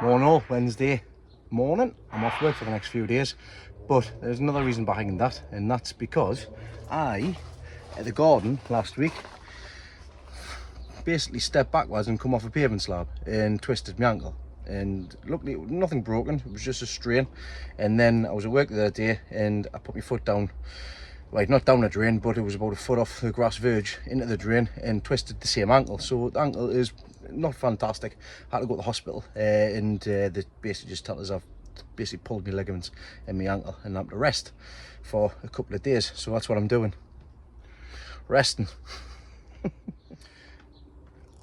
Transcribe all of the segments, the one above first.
Morning all, Wednesday morning. I'm off work for the next few days, but there's another reason behind that, and that's because I, at the garden last week, basically stepped backwards and come off a pavement slab and twisted my ankle. And luckily nothing broken, it was just a strain. And then I was at work the other day and I put my foot down, like not down the drain, but it was about a foot off the grass verge into the drain and twisted the same ankle. So the ankle is not fantastic. I had to go to the hospital and they basically just tell us I've basically pulled my ligaments in my ankle and I have to rest for a couple of days. So that's what I'm doing, resting.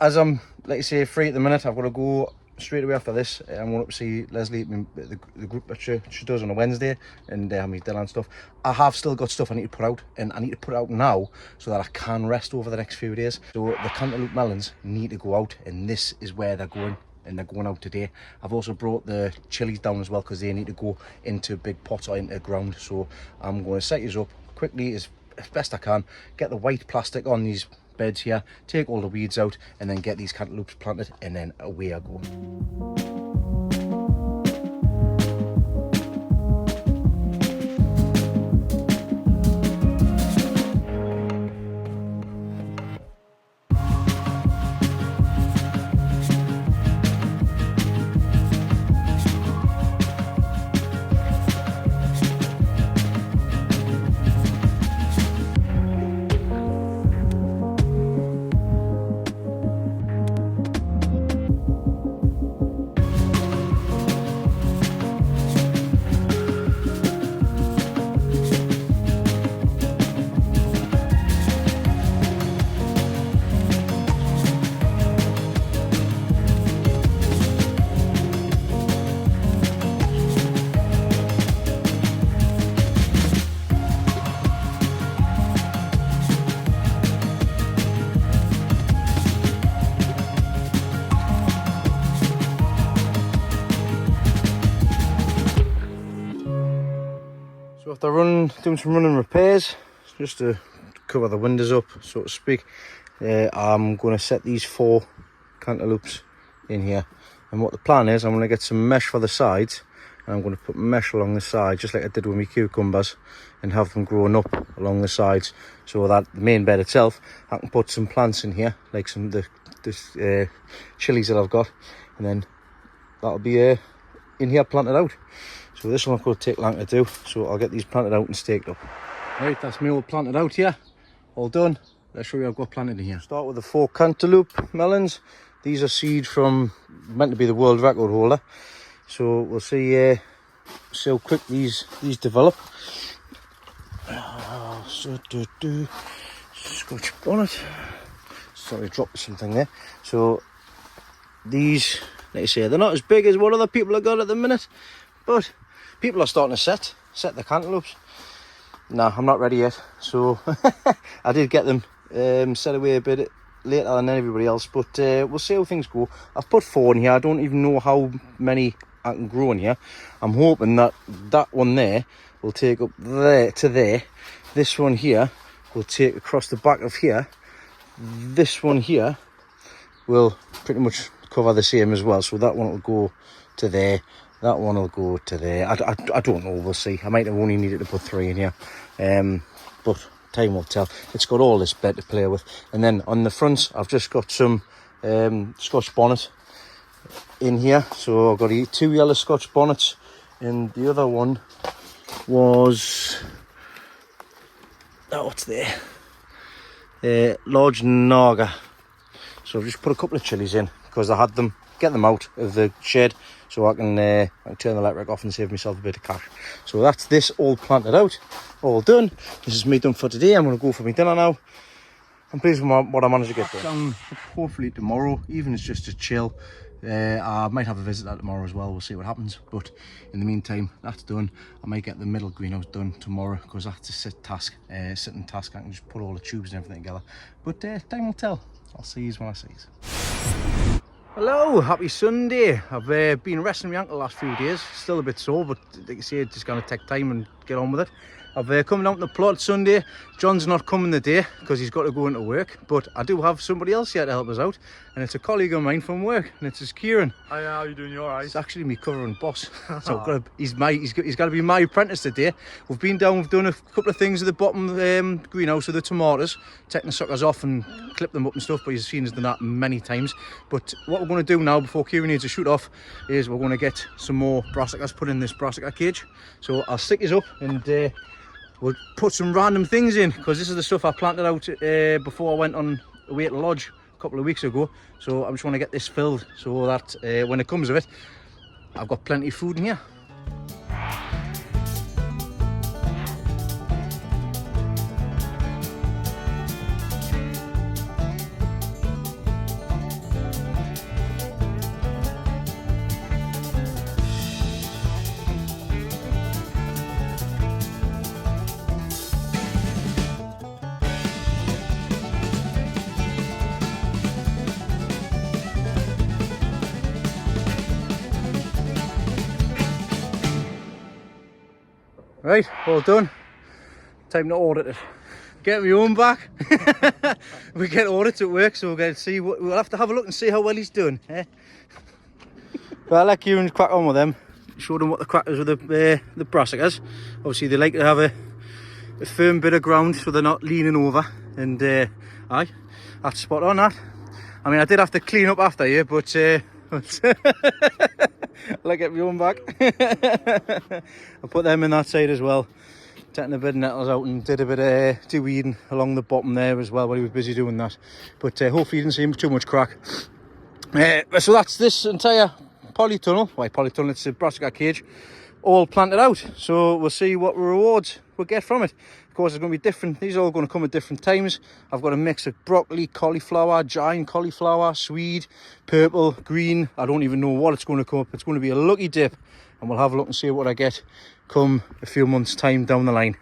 As I'm, like I say, free at the minute, I've got to go straight away after this. I'm going up to see Leslie, the group that she does on a Wednesday, and my dinner and stuff. I have still got stuff I need to put out, and I need to put it out now so that I can rest over the next few days. So the cantaloupe melons need to go out, and this is where they're going, and they're going out today. I've also brought the chilies down as well because they need to go into big pots or into the ground. So I'm going to set these up quickly as best I can, get the white plastic on these beds here, take all the weeds out, and then get these cantaloupes planted, and then away I go. So after doing some running repairs, just to cover the windows up, so to speak, I'm going to set these 4 cantaloupes in here. And what the plan is, I'm going to get some mesh for the sides, and I'm going to put mesh along the side, just like I did with my cucumbers, and have them growing up along the sides, so that the main bed itself, I can put some plants in here, like some of the chilies that I've got, and then that'll be in here planted out. So this one will take long to do, so I'll get these planted out and staked up. Right, that's me all planted out here, all done. Let's show you I've got planted in here. Start with the 4 cantaloupe melons. These are seed from, meant to be the world record holder. So we'll see how quick these develop. Scotch bonnet. Sorry, I dropped something there. So these, like I say, they're not as big as what other people have got at the minute, but people are starting to set the cantaloupes. Nah, I'm not ready yet. So I did get them set away a bit later than everybody else, but we'll see how things go. I've put 4 in here. I don't even know how many I can grow in here. I'm hoping that one there will take up there to there. This one here will take across the back of here. This one here will pretty much cover the same as well. So that one will go to there. That one will go to there. I don't know, we'll see. I might have only needed to put 3 in here, but time will tell. It's got all this bed to play with. And then on the fronts, I've just got some Scotch bonnet in here. So I've got 2 yellow Scotch bonnets, and the other one was, oh, what's there? Large Naga. So I've just put a couple of chilies in because I had them, get them out of the shed, so I can turn the electric off and save myself a bit of cash. So that's this all planted out, all done. This is me done for today. I'm going to go for my dinner now. I'm pleased with what I managed to get done. Hopefully tomorrow, even it's just to chill. I might have a visit that tomorrow as well. We'll see what happens. But in the meantime, that's done. I might get the middle greenhouse done tomorrow because that's a sitting task. I can just put all the tubes and everything together. But time will tell. I'll see you when I see you. Hello, happy Sunday. I've been resting my ankle the last few days. Still a bit sore, but like I say, it's just going to take time and get on with it. I've come down to the plot Sunday. John's not coming today because he's got to go into work, but I do have somebody else here to help us out, and it's a colleague of mine from work, and it's Kieran. Hi, how are you doing? You alright? It's actually me covering boss. So he's got to be my apprentice today. We've been down, we've done a couple of things at the bottom greenhouse with the tomatoes, taking the suckers off and clip them up and stuff, but you've seen us do that many times. But what we're going to do now before Kieran needs to shoot off is we're going to get some more brassicas put in this brassica cage. So I'll stick this up and we'll put some random things in, because this is the stuff I planted out before I went on away at the lodge a couple of weeks ago. So I just want to get this filled so that when it comes of it, I've got plenty of food in here. Right, all done. Time to audit it. Get my own back. We get audits at work, so we're going to see what we'll have to have a look and see how well he's doing. But I'll let Kieran crack on with them. Show them what the crack is with the brassicas. Obviously, they like to have a firm bit of ground so they're not leaning over. And aye, that's spot on. That. I mean, I did have to clean up after you, but. I'll get my own back. I'll put them in that side as well. Taking a bit of nettles out and did a bit of de-weeding along the bottom there as well while he was busy doing that. But hopefully you didn't see too much crack. So that's this entire polytunnel. Why polytunnel? It's a brassica cage. All planted out. So we'll see what rewards we'll get from it. Of course, it's going to be different. These are all going to come at different times. I've got a mix of broccoli, cauliflower, giant cauliflower, swede, purple, green. I don't even know what it's going to come up. It's going to be a lucky dip, and we'll have a look and see what I get come a few months' time down the line.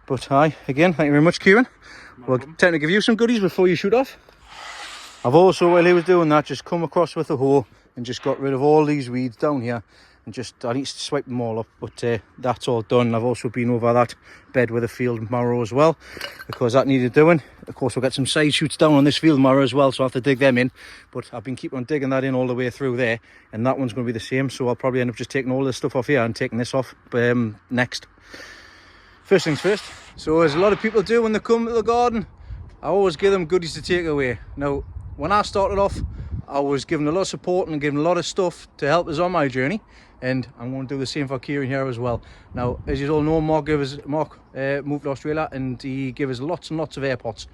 But hi, again, thank you very much, Kieran. We'll tend to give you some goodies before you shoot off. I've also, while he was doing that, just come across with a hoe and just got rid of all these weeds down here. And just, I need to swipe them all up, but that's all done. I've also been over that bed with a field marrow as well, because that needed doing. Of course, we'll get some side shoots down on this field marrow as well, so I have to dig them in. But I've been keeping on digging that in all the way through there, and that one's going to be the same. So I'll probably end up just taking all this stuff off here and taking this off next. First things first. So as a lot of people do when they come to the garden, I always give them goodies to take away. Now, when I started off, I was given a lot of support and given a lot of stuff to help us on my journey. And I'm going to do the same for Kieran here as well. Now, as you all know, Mark moved to Australia and he gave us lots and lots of AirPods.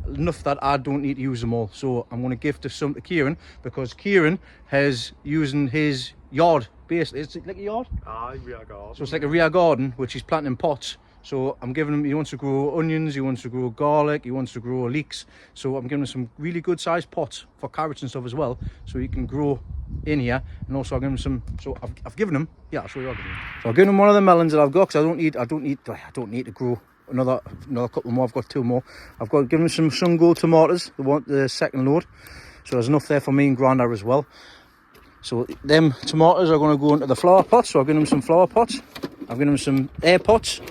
Enough that I don't need to use them all. So I'm going to gift some to Kieran, because Kieran has using his yard, basically. Is it like a yard? Aye, rear garden. So it's like a rear garden, which he's planting in pots. So I'm giving him, he wants to grow onions, he wants to grow garlic, he wants to grow leeks. So I'm giving him some really good sized pots for carrots and stuff as well, so he can grow in here. And also I've given him some, so I've given him, yeah, I'll show you. So I've given him one of the melons that I've got, because I don't need to grow another couple more. I've got two more. I've got given him some sun gold tomatoes, the second load. So there's enough there for me and Granda as well. So them tomatoes are going to go into the flower pots. So I've given him some flower pots. I've given him some air pots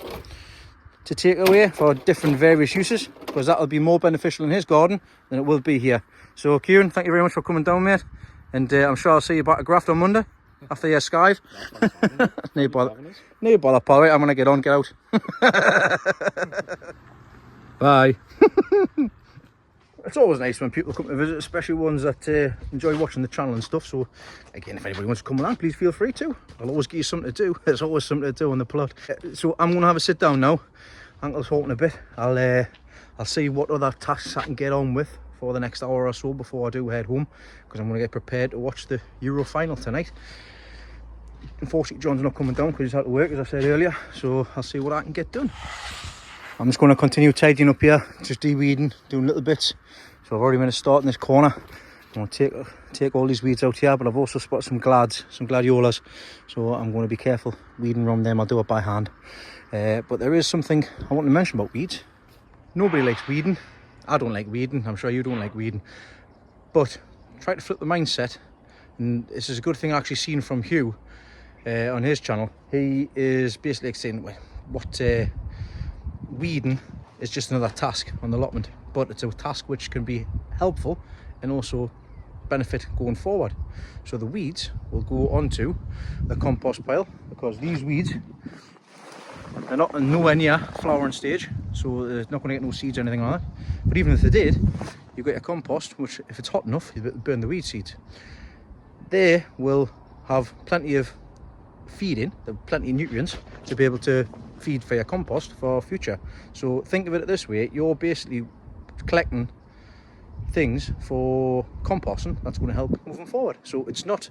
to take away for different various uses, because that'll be more beneficial in his garden than it will be here. So Kieran, thank you very much for coming down, mate, and I'm sure I'll see you back at Graft on Monday after your skive. No bother, pal. Right, I'm gonna get out. Bye. It's always nice when people come to visit, especially ones that enjoy watching the channel and stuff. So again, if anybody wants to come along, please feel free to. I'll always give you something to do. There's always something to do on the plot. So I'm going to have a sit down now. Ankle's hurting a bit. I'll see what other tasks I can get on with for the next hour or so before I do head home, because I'm going to get prepared to watch the Euro final tonight. Unfortunately, John's not coming down because he's had to work, as I said earlier. So I'll see what I can get done. I'm just going to continue tidying up here, just de-weeding, doing little bits. So I've already made a start in this corner. I'm going to take all these weeds out here, but I've also spotted some gladiolas. So I'm going to be careful weeding around them. I'll do it by hand. But there is something I want to mention about weeds. Nobody likes weeding. I don't like weeding. I'm sure you don't like weeding. But try to flip the mindset. And this is a good thing I actually seen from Hugh on his channel. He is basically saying, well, what weeding is just another task on the allotment, but it's a task which can be helpful and also benefit going forward. So the weeds will go onto the compost pile, because these weeds, they're not nowhere near flowering stage, so they're not going to get no seeds or anything like that. But even if they did, you've got your compost, which if it's hot enough, you burn the weed seeds. They will have plenty of feeding, plenty of nutrients to be able to feed for your compost for future. So think of it this way, you're basically collecting things for composting that's going to help moving forward. So it's not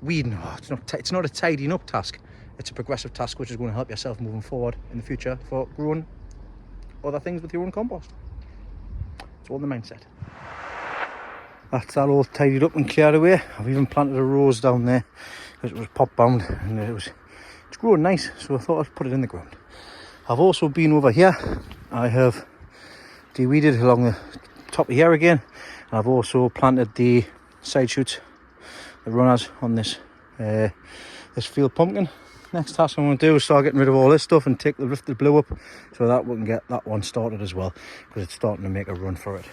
weeding, it's not a tidying up task, it's a progressive task which is going to help yourself moving forward in the future for growing other things with your own compost. It's all in the mindset. That's that all tidied up and cleared away. I've even planted a rose down there because it was pot bound and it's growing nice, so I thought I'd put it in the ground. I've also been over here, I have de-weeded along the top of here again, and I've also planted the side shoots, the runners on this this field pumpkin. Next task I'm going to do is start getting rid of all this stuff and take the rifted blue up, so that we can get that one started as well, because it's starting to make a run for it.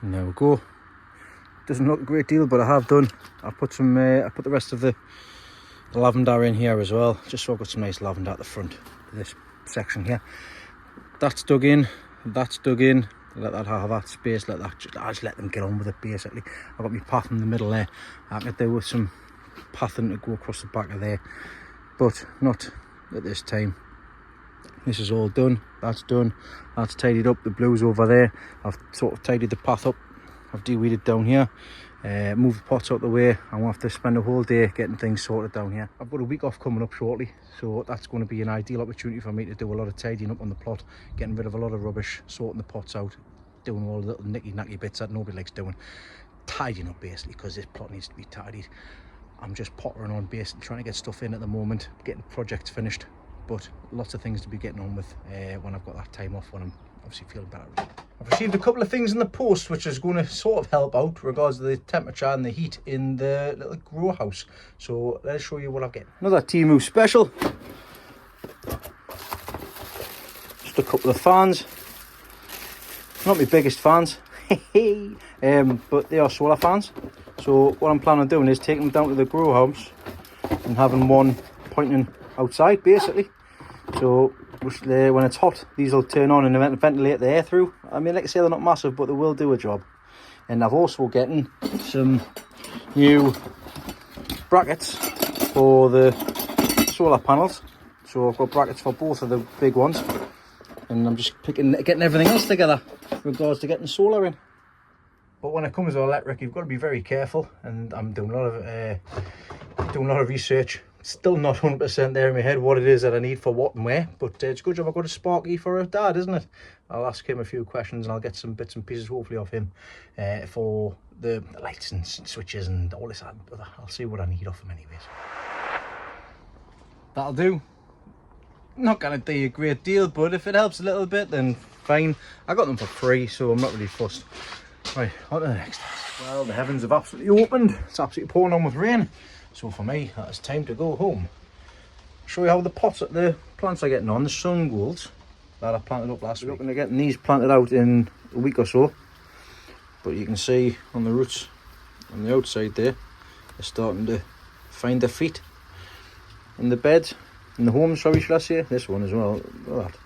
And there we go. Doesn't look a great deal, but I have done. I put some. I put the rest of the lavender in here as well, just so I've got some nice lavender at the front of this section here. That's dug in. That's dug in. Let that have that space. I just let them get on with it. Basically, I've got my path in the middle there. I could do with some pathing to go across the back of there, but not at this time. This is all done. That's done. That's tidied up. The blue's over there. I've sort of tidied the path up. I've de-weeded down here. Moved the pots out the way. I'm going to have to spend a whole day getting things sorted down here. I've got a week off coming up shortly, so that's going to be an ideal opportunity for me to do a lot of tidying up on the plot, getting rid of a lot of rubbish, sorting the pots out, doing all the little nicky-nacky bits that nobody likes doing. Tidying up basically, because this plot needs to be tidied. I'm just pottering on basically, trying to get stuff in at the moment, getting projects finished, but lots of things to be getting on with when I've got that time off, when I'm obviously feeling better. I've received a couple of things in the post which is going to sort of help out regards to the temperature and the heat in the little grow house. So let's show you what I've got. Another Temu special. Just a couple of fans. Not my biggest fans, but they are solar fans. So what I'm planning on doing is taking them down to the grow house and having one pointing outside basically. So when it's hot, these will turn on and ventilate the air through. I mean, like I say, they're not massive, but they will do a job. And I've also getting some new brackets for the solar panels. So I've got brackets for both of the big ones, and I'm just getting everything else together with regards to getting solar in. But when it comes to electric, you've got to be very careful, and I'm doing a lot of research. Still not 100% there in my head what it is that I need for what and where, but it's a good job I've got a Sparky for a dad, isn't it? I'll ask him a few questions and I'll get some bits and pieces hopefully off him for the lights and switches and all this. I'll see what I need off him anyways. That'll do. Not gonna do a great deal, but if it helps a little bit then fine. I got them for free, so I'm not really fussed. Right, on to the next task. Well, the heavens have absolutely opened. It's absolutely pouring on with rain. So for me, it's time to go home. Show you how the plants are getting on. The sun golds that I planted up last week. We're looking at getting these planted out in a week or so. But you can see on the roots on the outside there, they're starting to find their feet. in the bed, in the home, sorry, should I say. This one as well. Look at that.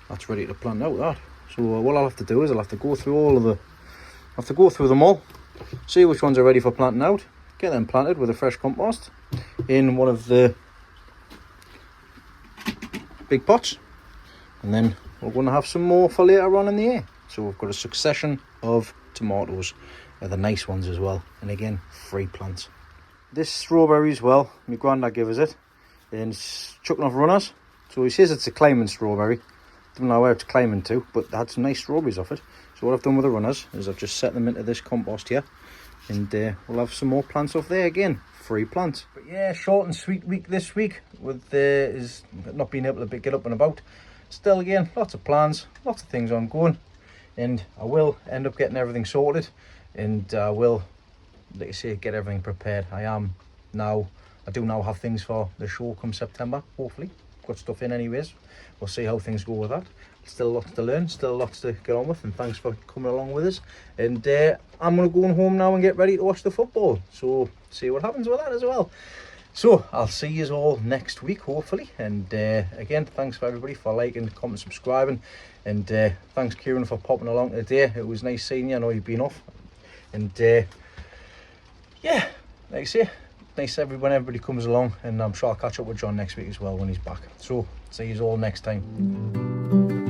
That's ready to plant out, that. So what I'll have to do is I'll have to go through them all, see which ones are ready for planting out, get them planted with a fresh compost in one of the big pots, and then we're going to have some more for later on in the year. So we've got a succession of tomatoes. They're the nice ones as well, and again, free plants. This strawberry as well, my granddad gave us it, and it's chucking off runners. So he says it's a climbing strawberry. Don't know where it's climbing to, but they had some nice strawberries off it. So what I've done with the runners is I've just set them into this compost here, and we'll have some more plants off there again, free plants. But yeah, short and sweet week this week with is not being able to get up and about. Still again, lots of plans, lots of things ongoing, and I will end up getting everything sorted, and I will, like I say, get everything prepared. I do now have things for the show come September, hopefully. Got stuff in anyways. We'll see how things go with that. Still lots to learn, still lots to get on with, and thanks for coming along with us. And I'm going to go home now and get ready to watch the football, so see what happens with that as well. So I'll see you all next week, hopefully. And again, thanks for everybody for liking, commenting, subscribing, and thanks Kieran for popping along today. It was nice seeing you. I know you've been off, and yeah, like I say, nice when everybody comes along, and I'm sure I'll catch up with John next week as well when he's back. So see you all next time.